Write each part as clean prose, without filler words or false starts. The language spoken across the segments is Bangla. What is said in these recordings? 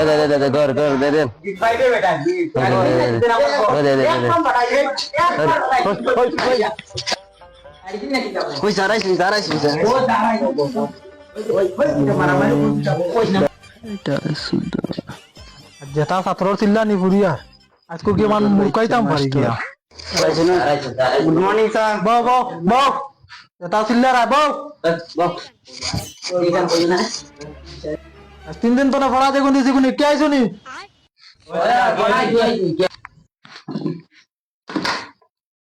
दे कर दे दे फायदे बेटा कोई सारा वो दाराई मारामारी कोई ना এটা সুদা যেটা ছাত্ৰৰ চিল্লা নি ফুৰিয়া আজকো কিমান মুৰকাইতাম পাৰি গিয়া गुड मॉर्निंग सर বৌ বৌ বৌ যেটা চিল্লা রা বৌ बॉक्स निकाल कोई ना আজ 3 দিন তোরা পড়া দেখুন দিছি কোনি কে আইছো নি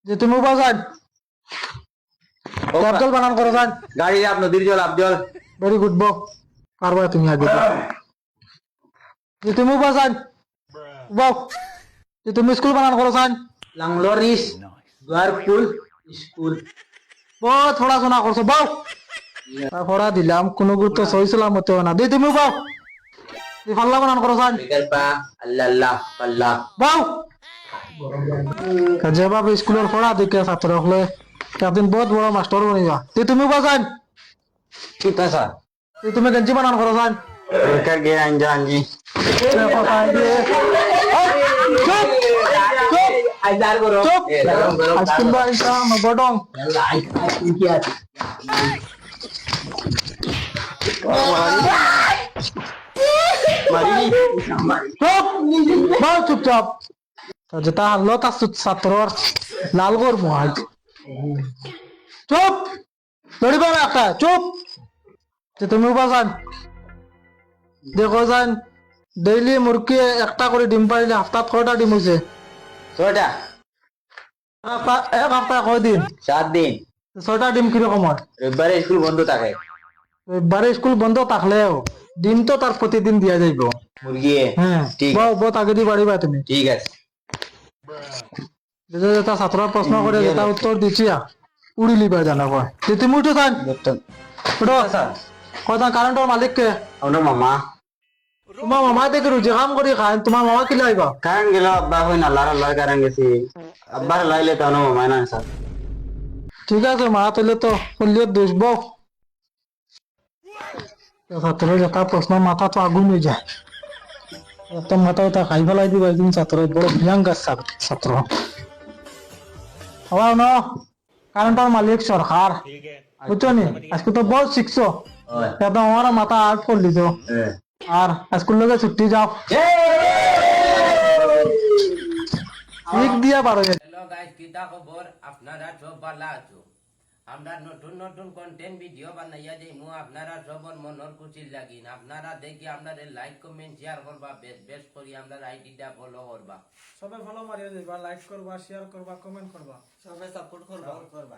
যে তুমি বাজার ক্যাপিটাল বানান করো যান गाड़ी आप नदीर जल अब्दुल ভেরি গুড বৌ কারবা তুমি আগে যে তুমি বাজার বৌ যে তুমি স্কুল বানান করো যান लंगलोरिस द्वारपुर स्कूल বহুত পড়াশোনা করছো বৌ পড়া দিলাম কোনো গুরুত্ব সহি সালামতেও না দিয়ে তুমি বৌ তুই পাল্লা বানান করো যান विकल्पा अल्लाह अल्लाह বৌ যেভাবে স্কুলের পড়া দেখে ছাত্র হলে একদিন বহুত বড় মাস্টার বনিবা তুই তুমি বাজান कितना सर তুই তুমি গেঞ্জি বানান করো যান कर गया अंजान जी हजार करो চুপ আইসক্রিম বা ইনকাম বডং आइसक्रीम क्या চুপ বৌ চুপচাপ যেটা হারলো তার ছাত্রর লাল গর মহাজ চুপ লড়িবা না একটা চুপ যে তুমি বাজান দেখো যান ডেইলি মুরগি একটা করে ডিম পাইলে হাফতাত কয়টা ডিম হয়েছে छोटा এক সপ্তাহ কয় দিন 7 दिन 6টা ডিম কিরকম হয় রবিবারে স্কুল বন্ধ থাকে এবারে স্কুল বন্ধ থাকলেও ডিম তো তার প্রতিদিন দিয়া যাইব মুরগি হ্যাঁ ঠিক বহুত আগে দিয়ে বাড়িবা তুমি ঠিক আছে যেটা যেটা ছাত্র প্রশ্ন করে যেটা উত্তর দিচ্ছি উড়ি লিবা জানা কয় যে তুমি উঠে থাক উঠো কয়টা কারেন্টের মালিক কে আমরা মামা তোমার মামা দেখে রুজি কাম করি খান তোমার মামা কি লাইবা কারণ গেল আব্বা হই না লার কারণ গেছি আব্বার লাইলে তো না মামা না স্যার ঠিক আছে মা তাহলে তো পল্লিয়ে দোষ বউ ছাত্র যেটা প্রশ্ন মাথা তো আগুন হয়ে যায় একটা মাথা ওটা খাই ফেলাই দিবা একদিন ছাত্র বড় ভয়ঙ্কর ছাত্র হওয়া ন কারেন্টের মালিক সরকার বুঝছো নি আজকে তো বহুত শিখছো একদম আমার মাথা আট করলি তো আর স্কুল লোকে ছুটি যাও ঠিক দিয়া পারো হ্যালো গাইস কিতা খবর আপনারা সব ভালো আছো আমরা নতুন নতুন কন্টেন্ট ভিডিও বানাইয়া দিমু আপনারা সবার মনের খুশি লাগিন আপনারা দেখি আপনারা লাইক কমেন্ট শেয়ার করবা বেশ করি আমরা আইডিটা ফলো করবা সবাই ফলো মারিয়া যাইবা লাইক করবা শেয়ার করবা কমেন্ট করবা সবাই সাপোর্ট করবা